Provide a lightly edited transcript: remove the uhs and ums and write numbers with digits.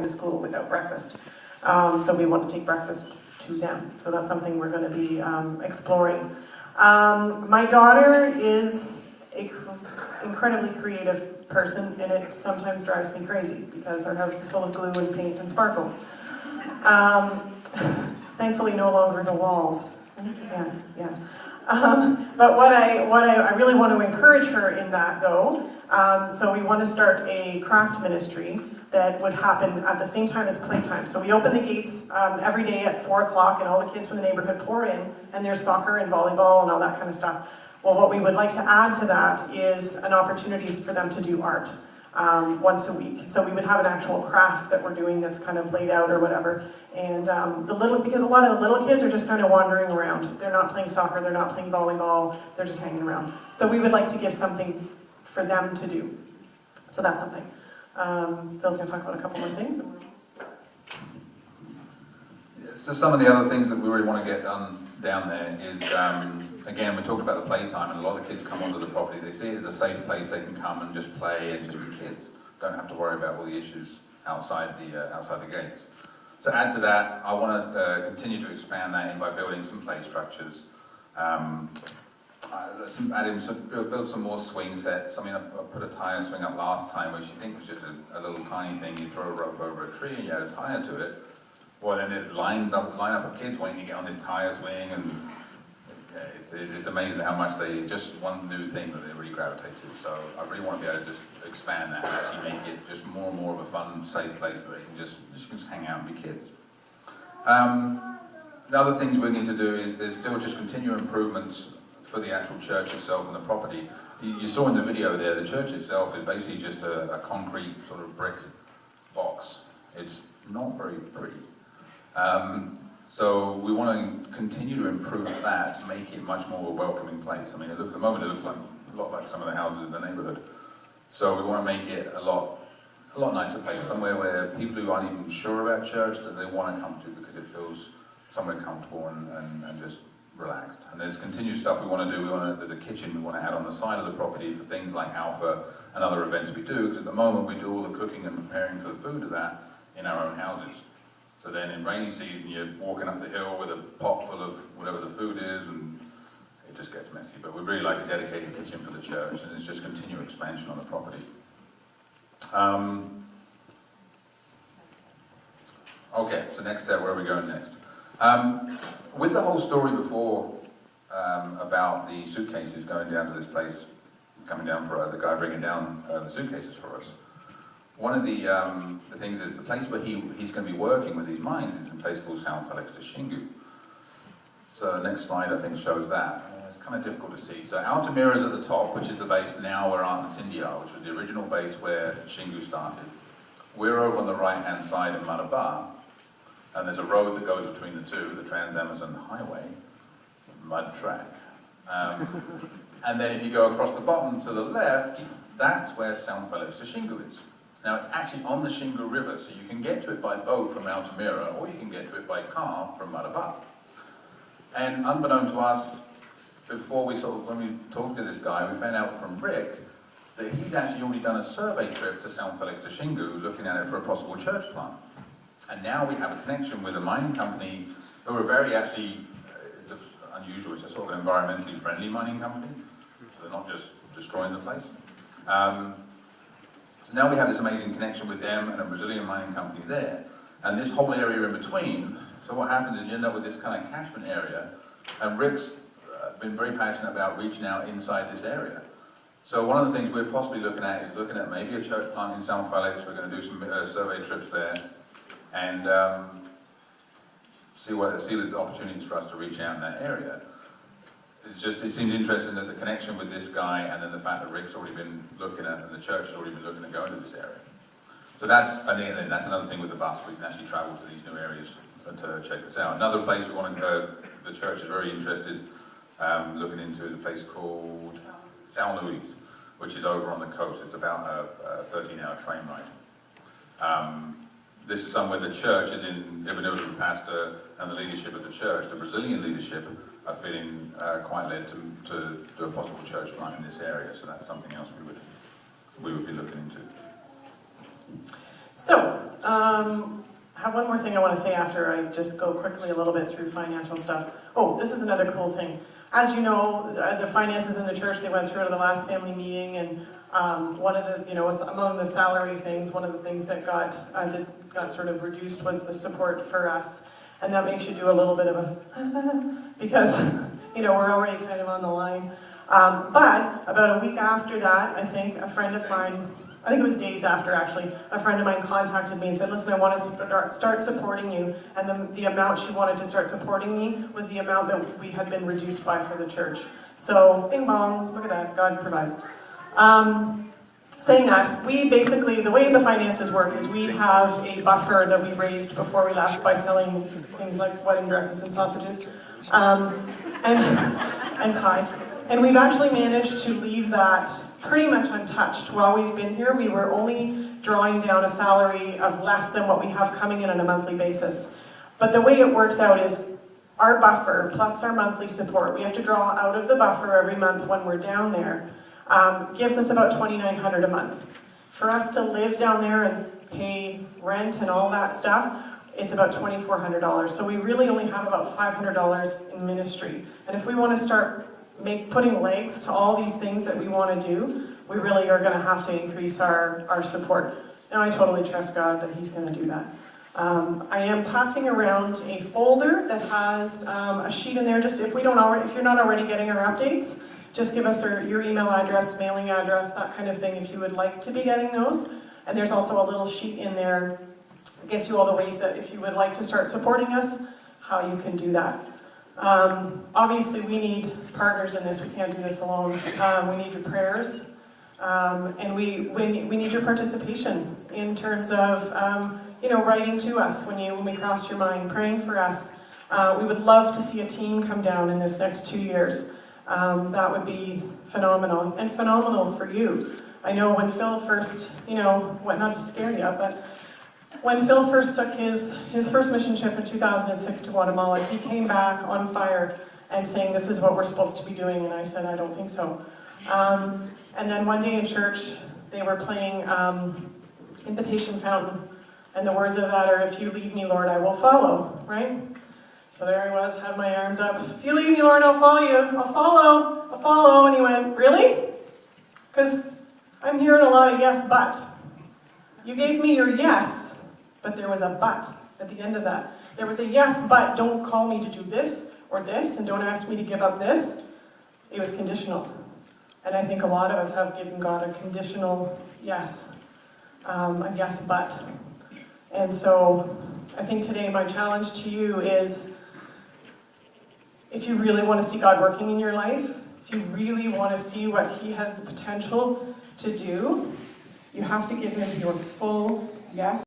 to school without breakfast. So we want to take breakfast to them. So that's something we're going to be exploring. My daughter is an incredibly creative person, and it sometimes drives me crazy because our house is full of glue and paint and sparkles. Thankfully, no longer the walls. Yeah. But what I really want to encourage her in that, though, so we want to start a craft ministry that would happen at the same time as playtime. So we open the gates every day at 4 o'clock, and all the kids from the neighborhood pour in, and there's soccer and volleyball and all that kind of stuff. Well, what we would like to add to that is an opportunity for them to do art once a week. So we would have an actual craft that we're doing that's kind of laid out or whatever. And because a lot of the little kids are just kind of wandering around. They're not playing soccer, they're not playing volleyball, they're just hanging around. So we would like to give something for them to do. So that's something. Phil's going to talk about a couple more things. So some of the other things that we really want to get done down there is, again, we talked about the playtime, and a lot of kids come onto the property. They see it as a safe place they can come and just play and just be kids. Don't have to worry about all the issues outside the gates. To add to that, I want to continue to expand that in by building some play structures. Build some more swing sets. I mean, I put a tire swing up last time, which you think was just a little tiny thing. You throw a rope over a tree and you add a tire to it. Well, then there's line up of kids wanting to get on this tire swing, and it's amazing how much just one new thing that they really gravitate to. So I really want to be able to just expand that, actually make it just more and more of a fun, safe place that they can just hang out and be kids. The other things we need to do is there's still just continual improvements for the actual church itself and the property. You saw in the video there, the church itself is basically just a concrete sort of brick box. It's not very pretty. So we want to continue to improve that to make it much more a welcoming place. I mean, at the moment it looks like a lot like some of the houses in the neighborhood. So we want to make it a lot nicer place, somewhere where people who aren't even sure about church, that they want to come to because it feels somewhere comfortable and just relaxed. And there's continued stuff we want to do. There's a kitchen we want to add on the side of the property for things like Alpha and other events we do, because at the moment we do all the cooking and preparing for the food of that in our own houses. So then in rainy season, you're walking up the hill with a pot full of whatever the food is, and it just gets messy. But we really like a dedicated kitchen for the church, and it's just continued expansion on the property. Okay, so next step, where are we going next? With the whole story before about the suitcases going down to this place, coming down for the guy bringing down the suitcases for us, one of the things is the place where he's going to be working with these mines is a place called South Felix de Xingu. So the next slide, I think, shows that. It's kind of difficult to see. So Altamira is at the top, which is the base now where Art and Cindy are, which was the original base where Xingu started. We're over on the right-hand side in Malabar, and there's a road that goes between the two, the Trans-Amazon Highway, mud track. And then if you go across the bottom to the left, that's where São Felix de Xingu is. Now it's actually on the Xingu River, so you can get to it by boat from Altamira, or you can get to it by car from Malabar. And unbeknown to us, before when we talked to this guy, we found out from Rick that he's actually already done a survey trip to São Felix de Xingu, looking at it for a possible church plant. And now we have a connection with a mining company who are very actually, it's unusual, it's a sort of environmentally friendly mining company, so they're not just destroying the place. So now we have this amazing connection with them and a Brazilian mining company there. And this whole area in between, so what happens is you end up with this kind of catchment area, and Rick's been very passionate about reaching out inside this area. So one of the things we're possibly looking at is looking at maybe a church plant in São Felix. We're going to do some survey trips there, and see there's opportunities for us to reach out in that area. It seems interesting that the connection with this guy, and then the fact that Rick's already been looking at, and the church has already been looking at going to this area. So that's another thing with the bus. We can actually travel to these new areas to check this out. Another place we want to go, the church is very interested, looking into, is a place called São Luís, which is over on the coast. It's about a 13-hour train ride. This is somewhere the church is in, Ebenezer, the pastor, and the leadership of the church, the Brazilian leadership, are feeling quite led to do a possible church plant in this area. So that's something else we would be looking into. So, I have one more thing I want to say after I just go quickly a little bit through financial stuff. Oh, this is another cool thing. As you know, the finances in the church, they went through at the last family meeting, and one of the, among the salary things, one of the things that got sort of reduced was the support for us. And that makes you do a little bit of a, because, we're already kind of on the line. But about a week after that, I think a friend of mine, I think it was days after actually, a friend of mine contacted me and said, listen, I want to start supporting you. And the amount she wanted to start supporting me was the amount that we had been reduced by for the church. So, bing bong, look at that, God provides. Saying that, we basically, the way the finances work is we have a buffer that we raised before we left by selling things like wedding dresses and sausages, and pies. And we've actually managed to leave that pretty much untouched. While we've been here, we were only drawing down a salary of less than what we have coming in on a monthly basis. But the way it works out is our buffer plus our monthly support, we have to draw out of the buffer every month when we're down there, gives us about $2,900 a month. For us to live down there and pay rent and all that stuff, it's about $2,400. So we really only have about $500 in ministry. And if we want to start putting legs to all these things that we want to do, we really are going to have to increase our support. And I totally trust God that He's going to do that. I am passing around a folder that has a sheet in there. Just if you're not already getting our updates, just give us your email address, mailing address, that kind of thing if you would like to be getting those. And there's also a little sheet in there that gives you all the ways that if you would like to start supporting us, how you can do that. Obviously we need partners in this, we can't do this alone. We need your prayers, and we need your participation in terms of writing to us when we cross your mind, praying for us. We would love to see a team come down in this next 2 years. That would be phenomenal, and phenomenal for you. I know when Phil first, not to scare you, but when Phil first took his first mission trip in 2006 to Guatemala, he came back on fire and saying, this is what we're supposed to be doing, and I said, I don't think so. And then one day in church, they were playing Invitation Fountain, and the words of that are, if you lead me, Lord, I will follow, right? So there I was, had my arms up. If you lead me, Lord, I'll follow you. I'll follow. And he went, really? Because I'm hearing a lot of yes, but. You gave me your yes, but there was a but at the end of that. There was a yes, but don't call me to do this or this, and don't ask me to give up this. It was conditional. And I think a lot of us have given God a conditional yes, a yes, but. And so I think today my challenge to you is, if you really want to see God working in your life, if you really want to see what He has the potential to do, you have to give Him your full yes.